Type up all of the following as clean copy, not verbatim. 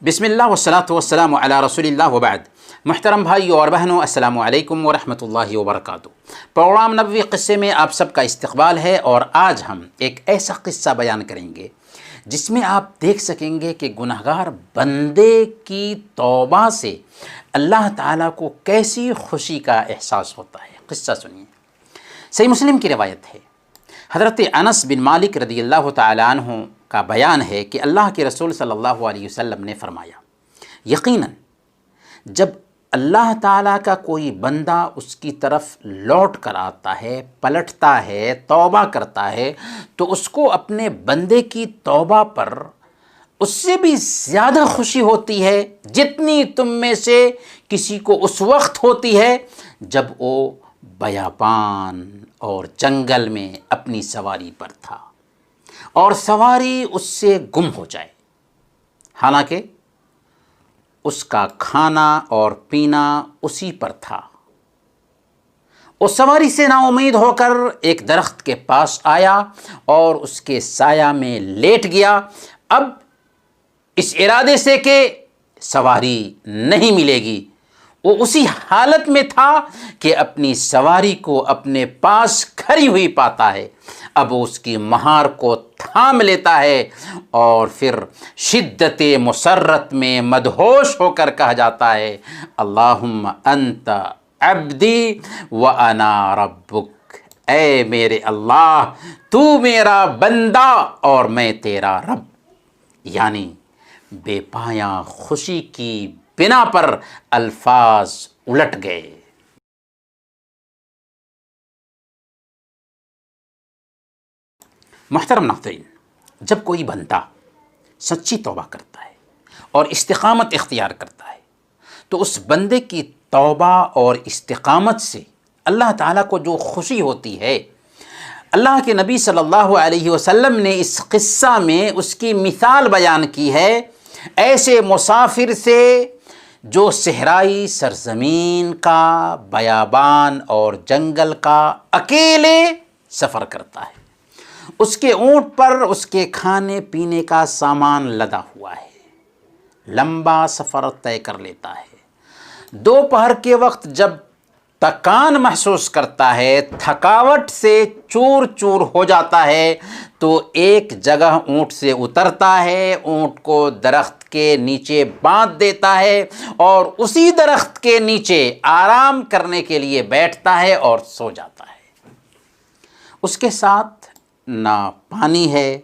بسم اللہ والصلاۃ والسلام علی رسول اللہ وبعد۔ محترم بھائیو اور بہنوں، السلام علیکم ورحمۃ اللہ وبرکاتہ۔ پروگرام نبوی قصے میں آپ سب کا استقبال ہے، اور آج ہم ایک ایسا قصہ بیان کریں گے جس میں آپ دیکھ سکیں گے کہ گنہگار بندے کی توبہ سے اللہ تعالیٰ کو کیسی خوشی کا احساس ہوتا ہے۔ قصہ سنیے۔ صحیح مسلم کی روایت ہے، حضرت انس بن مالک رضی اللہ تعالیٰ عنہ کا بیان ہے کہ اللہ کے رسول صلی اللہ علیہ وسلم نے فرمایا، یقیناً جب اللہ تعالیٰ کا کوئی بندہ اس کی طرف لوٹ کر آتا ہے، پلٹتا ہے، توبہ کرتا ہے، تو اس کو اپنے بندے کی توبہ پر اس سے بھی زیادہ خوشی ہوتی ہے جتنی تم میں سے کسی کو اس وقت ہوتی ہے جب وہ بیابان اور جنگل میں اپنی سواری پر تھا اور سواری اس سے گم ہو جائے، حالانکہ اس کا کھانا اور پینا اسی پر تھا۔ وہ سواری سے نا امید ہو کر ایک درخت کے پاس آیا اور اس کے سایہ میں لیٹ گیا، اب اس ارادے سے کہ سواری نہیں ملے گی۔ وہ اسی حالت میں تھا کہ اپنی سواری کو اپنے پاس کھڑی ہوئی پاتا ہے، اب اس کی مہار کو تھام لیتا ہے اور پھر شدت مسرت میں مدہوش ہو کر کہا جاتا ہے، اللہم انت عبدی وانا ربک، اے میرے اللہ تو میرا بندہ اور میں تیرا رب۔ یعنی بے پایاں خوشی کی بنا پر الفاظ الٹ گئے۔ محترم ناظرین، جب کوئی بندہ سچی توبہ کرتا ہے اور استقامت اختیار کرتا ہے تو اس بندے کی توبہ اور استقامت سے اللہ تعالیٰ کو جو خوشی ہوتی ہے، اللہ کے نبی صلی اللہ علیہ وسلم نے اس قصہ میں اس کی مثال بیان کی ہے، ایسے مسافر سے جو صحرائی سرزمین کا، بیابان اور جنگل کا اکیلے سفر کرتا ہے، اس کے اونٹ پر اس کے کھانے پینے کا سامان لدا ہوا ہے، لمبا سفر طے کر لیتا ہے، دوپہر کے وقت جب تکان محسوس کرتا ہے، تھکاوٹ سے چور چور ہو جاتا ہے، تو ایک جگہ اونٹ سے اترتا ہے، اونٹ کو درخت کے نیچے باندھ دیتا ہے اور اسی درخت کے نیچے آرام کرنے کے لیے بیٹھتا ہے اور سو جاتا ہے۔ اس کے ساتھ نہ پانی ہے،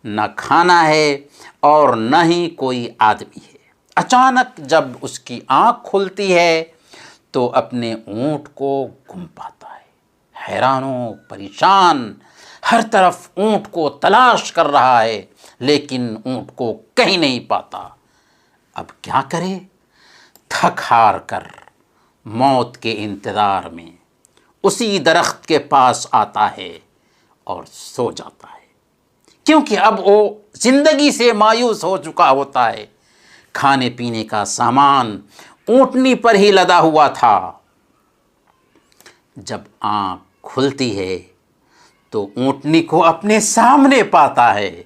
نہ کھانا ہے اور نہ ہی کوئی آدمی ہے۔ اچانک جب اس کی آنکھ کھلتی ہے تو اپنے اونٹ کو گم پاتا ہے، حیران و پریشان ہر طرف اونٹ کو تلاش کر رہا ہے لیکن اونٹ کو کہیں نہیں پاتا۔ اب کیا کرے؟ تھک ہار کر موت کے انتظار میں اسی درخت کے پاس آتا ہے اور سو جاتا ہے، کیونکہ اب وہ زندگی سے مایوس ہو چکا ہوتا ہے۔ کھانے پینے کا سامان اونٹنی پر ہی لدا ہوا تھا۔ جب آنکھ کھلتی ہے تو اونٹنی کو اپنے سامنے پاتا ہے،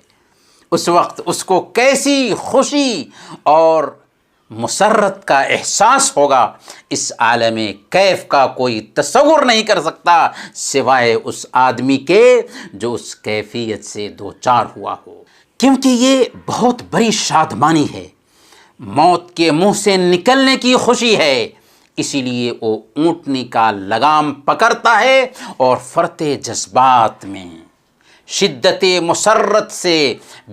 اس وقت اس کو کیسی خوشی اور مسرت کا احساس ہوگا، اس عالم کیف کا کوئی تصور نہیں کر سکتا سوائے اس آدمی کے جو اس کیفیت سے دوچار ہوا ہو، کیونکہ یہ بہت بڑی شادمانی ہے، موت کے منہ سے نکلنے کی خوشی ہے۔ اسی لیے وہ اونٹنی کا لگام پکڑتا ہے اور فرط جذبات میں شدت مسرت سے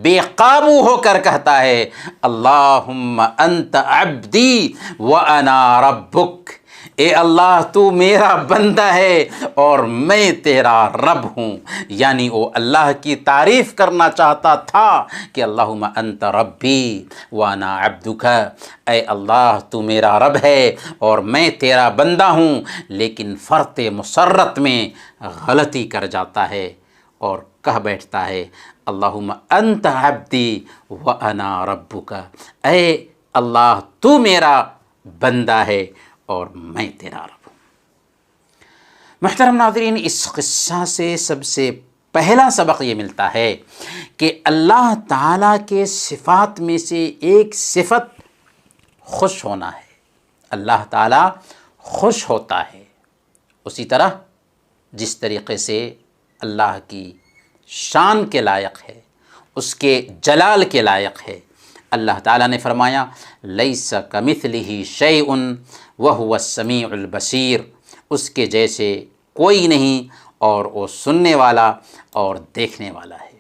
بے قابو ہو کر کہتا ہے، اللہم انت عبدی وانا ربک، اے اللہ تو میرا بندہ ہے اور میں تیرا رب ہوں۔ یعنی وہ اللہ کی تعریف کرنا چاہتا تھا کہ اللہم انت ربی وانا عبدک، اے اللہ تو میرا رب ہے اور میں تیرا بندہ ہوں، لیکن فرط مسرت میں غلطی کر جاتا ہے اور کہہ بیٹھتا ہے، اللہم انت عبدی وانا ربک، اے اللہ تو میرا بندہ ہے اور میں تیرا رب ہوں۔ محترم ناظرین، اس قصہ سے سب سے پہلا سبق یہ ملتا ہے کہ اللہ تعالیٰ کے صفات میں سے ایک صفت خوش ہونا ہے۔ اللہ تعالیٰ خوش ہوتا ہے، اسی طرح جس طریقے سے اللہ کی شان کے لائق ہے، اس کے جلال کے لائق ہے۔ اللہ تعالیٰ نے فرمایا لیس کمثلہ شیء وہو السمیع البصیر، اس کے جیسے کوئی نہیں اور وہ سننے والا اور دیکھنے والا ہے۔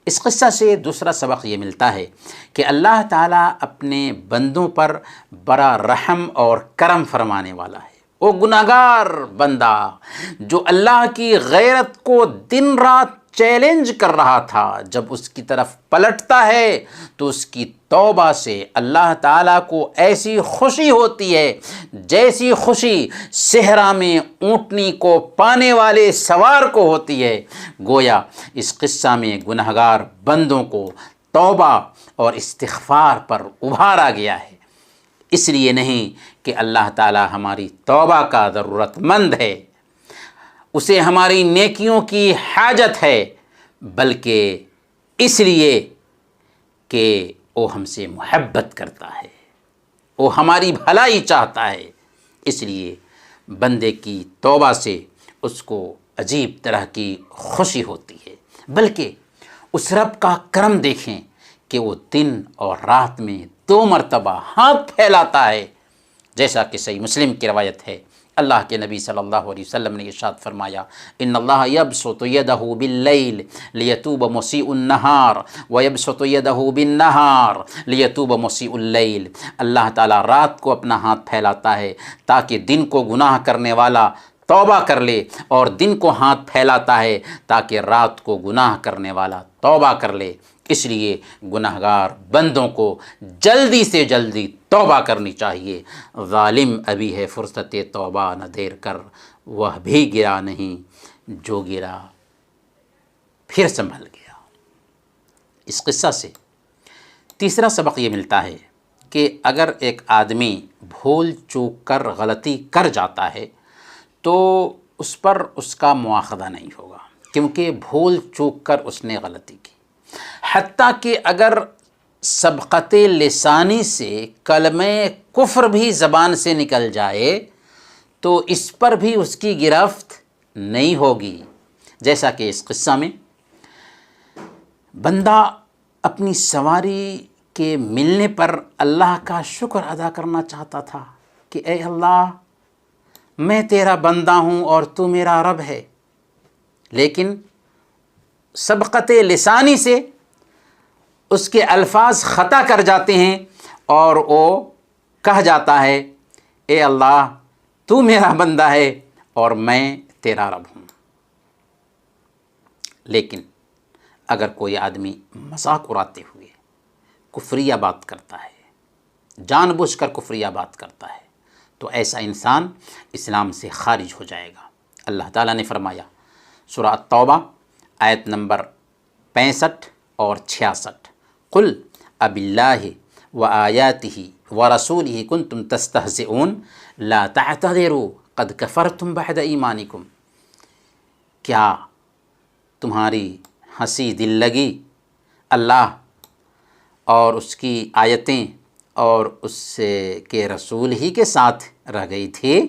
اس قصہ سے دوسرا سبق یہ ملتا ہے کہ اللہ تعالیٰ اپنے بندوں پر بڑا رحم اور کرم فرمانے والا ہے۔ وہ گناہگار بندہ جو اللہ کی غیرت کو دن رات چیلنج کر رہا تھا، جب اس کی طرف پلٹتا ہے تو اس کی توبہ سے اللہ تعالیٰ کو ایسی خوشی ہوتی ہے جیسی خوشی صحرا میں اونٹنی کو پانے والے سوار کو ہوتی ہے۔ گویا اس قصہ میں گنہگار بندوں کو توبہ اور استغفار پر ابھارا گیا ہے، اس لیے نہیں کہ اللہ تعالیٰ ہماری توبہ کا ضرورت مند ہے، اسے ہماری نیکیوں کی حاجت ہے، بلکہ اس لیے کہ وہ ہم سے محبت کرتا ہے، وہ ہماری بھلائی چاہتا ہے۔ اس لیے بندے کی توبہ سے اس کو عجیب طرح کی خوشی ہوتی ہے۔ بلکہ اس رب کا کرم دیکھیں کہ وہ دن اور رات میں 2 مرتبہ ہاتھ پھیلاتا ہے، جیسا کہ صحیح مسلم کی روایت ہے۔ اللہ کے نبی صلی اللہ علیہ وسلم نے ارشاد فرمایا ان اللہ یبسط یدہ باللیل لیتوب مسیء النہار ویبسط یدہ بالنہار لیتوب مسیء اللیل، اللہ تعالیٰ رات کو اپنا ہاتھ پھیلاتا ہے تاکہ دن کو گناہ کرنے والا توبہ کر لے، اور دن کو ہاتھ پھیلاتا ہے تاکہ رات کو گناہ کرنے والا توبہ کر لے۔ اس لیے گناہگار بندوں کو جلدی سے جلدی توبہ کرنی چاہیے۔ ظالم ابھی ہے فرصت توبہ نہ دیر کر، وہ بھی گرا نہیں جو گرا پھر سنبھل گیا۔ اس قصہ سے تیسرا سبق یہ ملتا ہے کہ اگر ایک آدمی بھول چوک کر غلطی کر جاتا ہے تو اس پر اس کا مواخذہ نہیں ہوگا، کیونکہ بھول چوک کر اس نے غلطی کی۔ حتیٰ کہ اگر سبقت لسانی سے کلمہ کفر بھی زبان سے نکل جائے تو اس پر بھی اس کی گرفت نہیں ہوگی، جیسا کہ اس قصہ میں بندہ اپنی سواری کے ملنے پر اللہ کا شکر ادا کرنا چاہتا تھا کہ اے اللہ میں تیرا بندہ ہوں اور تو میرا رب ہے، لیکن سبقت لسانی سے اس کے الفاظ خطا کر جاتے ہیں اور وہ کہہ جاتا ہے اے اللہ تو میرا بندہ ہے اور میں تیرا رب ہوں۔ لیکن اگر کوئی آدمی مذاق اڑاتے ہوئے کفریہ بات کرتا ہے، جان بوجھ کر کفریہ بات کرتا ہے، تو ایسا انسان اسلام سے خارج ہو جائے گا۔ اللہ تعالیٰ نے فرمایا سورہ التوبہ آیت نمبر 65 اور 66 قل اب اللہ وآیاتہ ورسولہ کنتم تستہزئون لا تعتذروا قد کفرتم بعد ایمانکم، کیا تمہاری ہنسی دل لگی اللہ اور اس کی آیتیں اور اس کے رسول ہی کے ساتھ رہ گئی تھی؟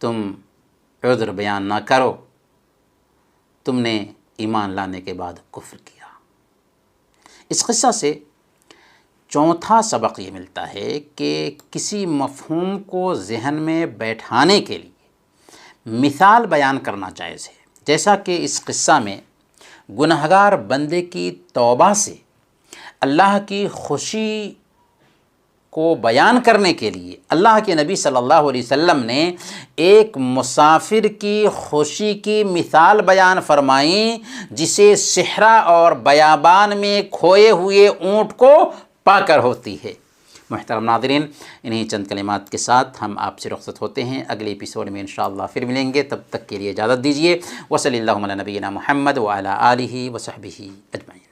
تم عذر بیان نہ کرو، تم نے ایمان لانے کے بعد کفر کیا۔ اس قصہ سے چوتھا سبق یہ ملتا ہے کہ کسی مفہوم کو ذہن میں بیٹھانے کے لیے مثال بیان کرنا جائز ہے، جیسا کہ اس قصہ میں گنہگار بندے کی توبہ سے اللہ کی خوشی کو بیان کرنے کے لیے اللہ کے نبی صلی اللہ علیہ وسلم نے ایک مسافر کی خوشی کی مثال بیان فرمائی جسے صحرا اور بیابان میں کھوئے ہوئے اونٹ کو پا کر ہوتی ہے۔ محترم ناظرین، انہی چند کلمات کے ساتھ ہم آپ سے رخصت ہوتے ہیں، اگلے ایپیسوڈ میں انشاءاللہ پھر ملیں گے، تب تک کے لیے اجازت دیجیے۔ وصلی اللہ علی نبینا محمد وعلی آلہ وصحبہ اجمعین۔